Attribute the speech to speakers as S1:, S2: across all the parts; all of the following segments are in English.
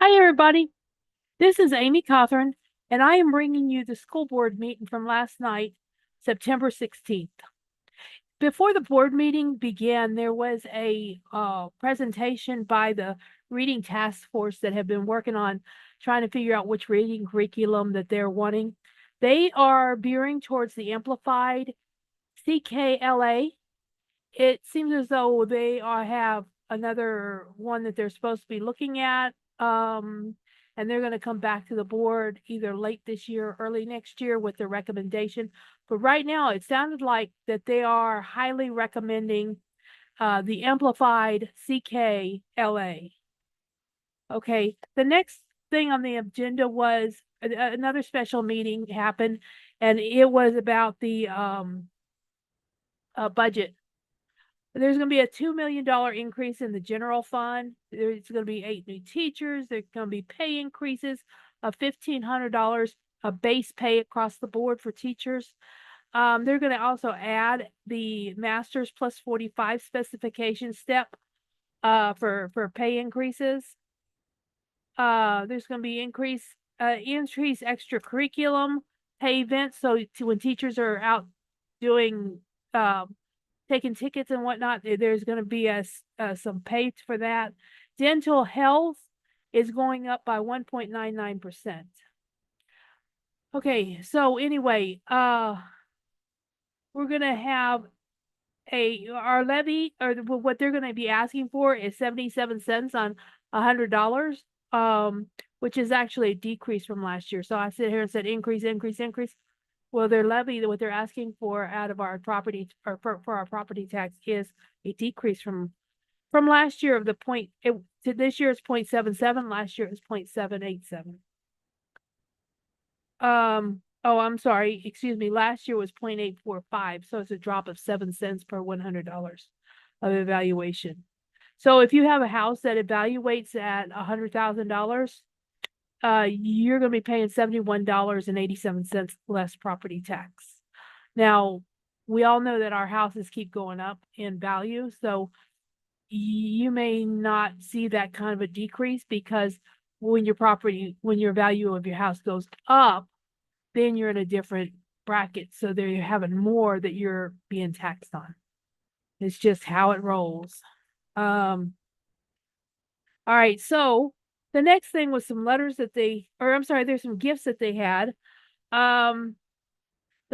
S1: Hi, everybody. This is Amy Cawthorn, and I am bringing you the school board meeting from last night, September 16th. Before the board meeting began, there was a presentation by the reading task force that have been working on trying to figure out which reading curriculum that they're wanting. They are veering towards the amplified CKLA. It seems as though they have another one that they're supposed to be looking at. And they're going to come back to the board either late this year or early next year with their recommendation. But right now, it sounded like that they are highly recommending the amplified CKLA. Okay, the next thing on the agenda was another special meeting happened, and it was about the budget. There's going to be a $2 million increase in the general fund. There's going to be 8 new teachers. There's going to be pay increases of $1,500, a base pay across the board for teachers. They're going to also add the master's plus 45 specification step for pay increases. There's going to be increased extracurriculum pay events. So when teachers are out doing taking tickets and whatnot, there's going to be some pay for that. Dental health is going up by 1.99%. Okay, so anyway, we're going to have our levy, or what they're going to be asking for is 77 cents on $100, which is actually a decrease from last year. So I sit here and said increase, increase, increase. Well, their levy, what they're asking for out of our property, or for our property tax, is a decrease from last year of the point to this year is 0.77. Last year is 0.787. Oh, I'm sorry, excuse me. Last year was 0.845, so it's a drop of 7 cents per $100 of evaluation. So if you have a house that evaluates at $100,000, you're going to be paying $71.87 less property tax. Now, we all know that our houses keep going up in value, so you may not see that kind of a decrease, because when your value of your house goes up, then you're in a different bracket. So there you're having more that you're being taxed on. It's just how it rolls. All right, so the next thing was some letters that there's some gifts that they had. The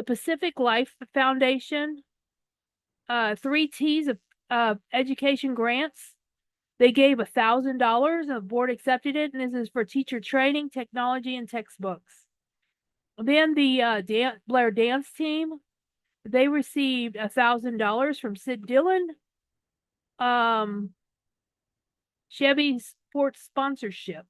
S1: Pacific Life Foundation, 3 T's of education grants. They gave $1,000, and the board accepted it, and this is for teacher training, technology, and textbooks. Then the Blair dance team, they received $1,000 from Sid Dillon. Chevy Sports sponsorship.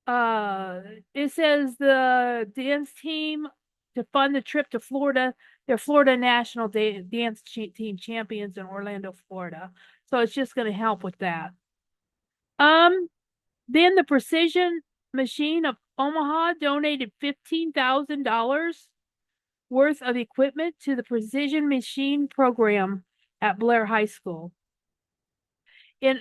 S1: It says the dance team to fund the trip to Florida. They're Florida National Dance Team champions in Orlando, Florida. So it's just going to help with that. Then the Precision Machine of Omaha donated $15,000 worth of equipment to the Precision Machine program at Blair High School. In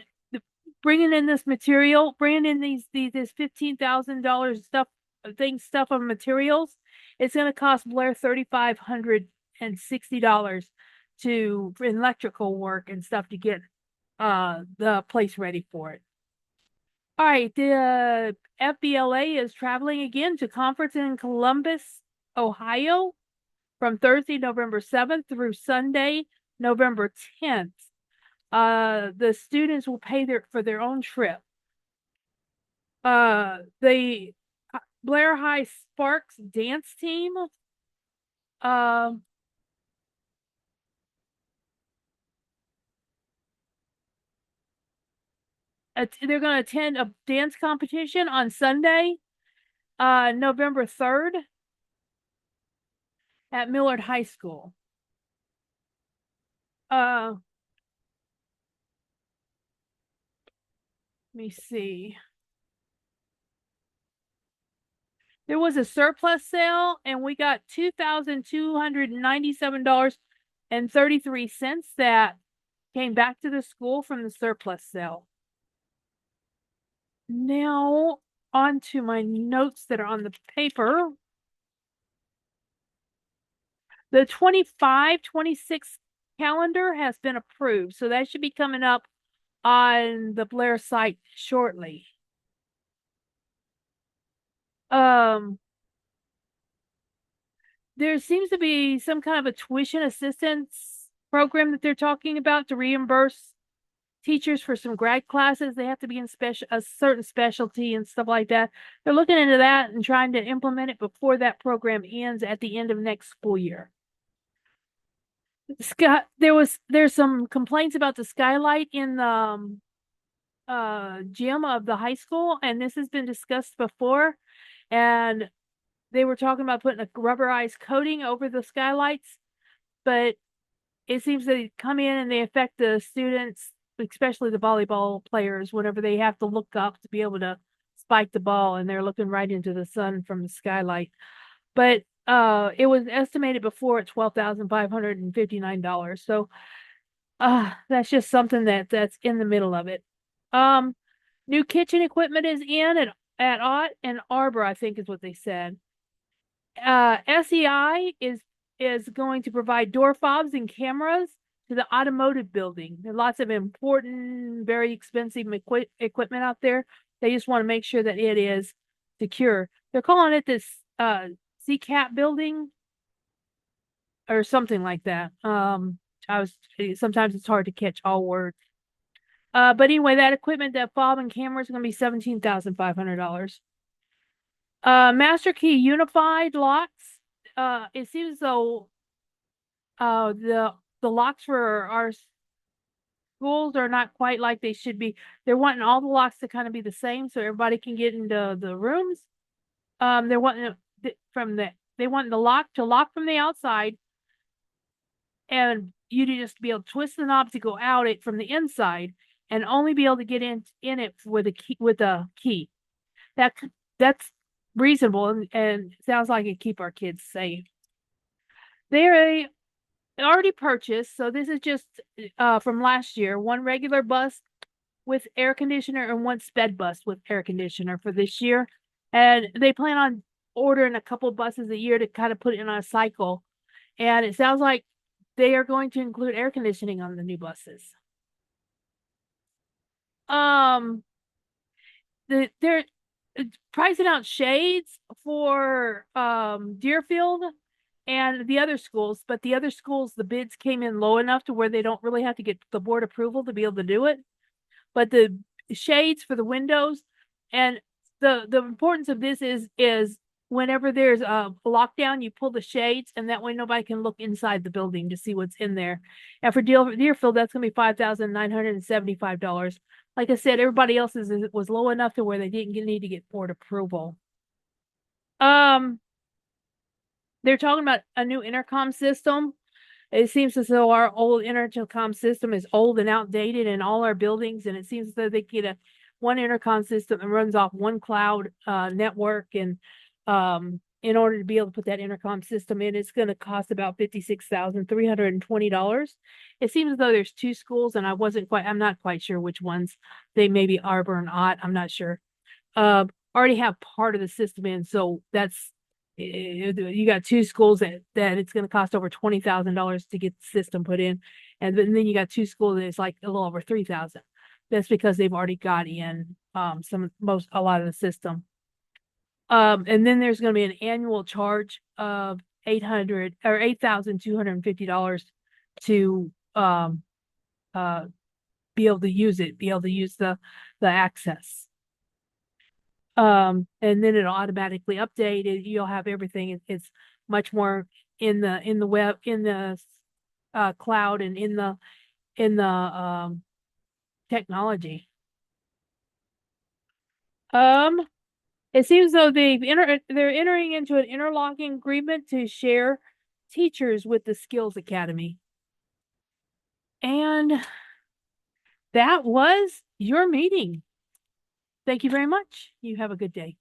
S1: bringing in this material, bringing in this $15,000 stuff of materials, it's going to cost Blair $3,560 for electrical work and stuff to get the place ready for it. All right, the FBLA is traveling again to conference in Columbus, Ohio, from Thursday, November 7th through Sunday, November 10th. The students will pay for their own trip. The Blair High Sparks dance team, they're going to attend a dance competition on Sunday, November 3rd at Millard High School. Let me see. There was a surplus sale, and we got $2,297.33 that came back to the school from the surplus sale. Now on to my notes that are on the paper. The 25-26 calendar has been approved, so that should be coming up on the Blair site shortly. Um, there seems to be some kind of a tuition assistance program that they're talking about to reimburse teachers for some grad classes. They have to be in a certain specialty and stuff like that. They're looking into that and trying to implement it before that program ends at the end of next school year. Scott, there's some complaints about the skylight in the gym of the high school, and this has been discussed before. And they were talking about putting a rubberized coating over the skylights, but it seems they come in and they affect the students, especially the volleyball players, whenever they have to look up to be able to spike the ball, and they're looking right into the sun from the skylight. But it was estimated before at $12,559. So that's just something that's in the middle of it. Um, New kitchen equipment is in at Ott and Arbor, I think is what they said. SEI is going to provide door fobs and cameras to the automotive building. There are lots of important, very expensive equipment out there. They just want to make sure that it is secure. They're calling it this CCAP building or something like that. Sometimes it's hard to catch all words. But anyway, that equipment, that fob and camera is going to be $17,500. Master Key Unified locks. It seems as though the locks for our schools are not quite like they should be. They're wanting all the locks to kind of be the same so everybody can get into the rooms. They're wanting they want the lock to lock from the outside, and you to just be able to twist the knob to go out it from the inside, and only be able to get in it with a key. That's reasonable and sounds like it keep our kids safe. They already purchased, so this is just from last year, one regular bus with air conditioner and one sped bus with air conditioner for this year. And they plan on ordering a couple of buses a year to kind of put it in a cycle. And it sounds like they are going to include air conditioning on the new buses. They're pricing out shades for Deerfield and the other schools, but the other schools, the bids came in low enough to where they don't really have to get the board approval to be able to do it. But the shades for the windows, and the importance of this is whenever there's a lockdown, you pull the shades, and that way nobody can look inside the building to see what's in there. And for Deerfield, that's gonna be $5,975. Like I said, everybody else's was low enough to where they didn't need to get board approval. They're talking about a new intercom system. It seems as though our old intercom system is old and outdated in all our buildings, and it seems as though they get one intercom system that runs off one cloud network, and in order to be able to put that intercom system in, it's going to cost about $56,320. It seems as though there's two schools, and I'm not quite sure which ones. They may be Arbor and Ott, I'm not sure. Already have part of the system in, so that's you got two schools that it's going to cost over $20,000 to get the system put in, and then you got two schools that it's like a little over $3,000. That's because they've already got in a lot of the system. And then there's going to be an annual charge of $8,250 to be able to use it, be able to use the access. And then it'll automatically update it. You'll have everything. It's much more in the web, in the cloud, and in the technology. It seems though they're entering into an interlocking agreement to share teachers with the Skills Academy. And that was your meeting. Thank you very much. You have a good day.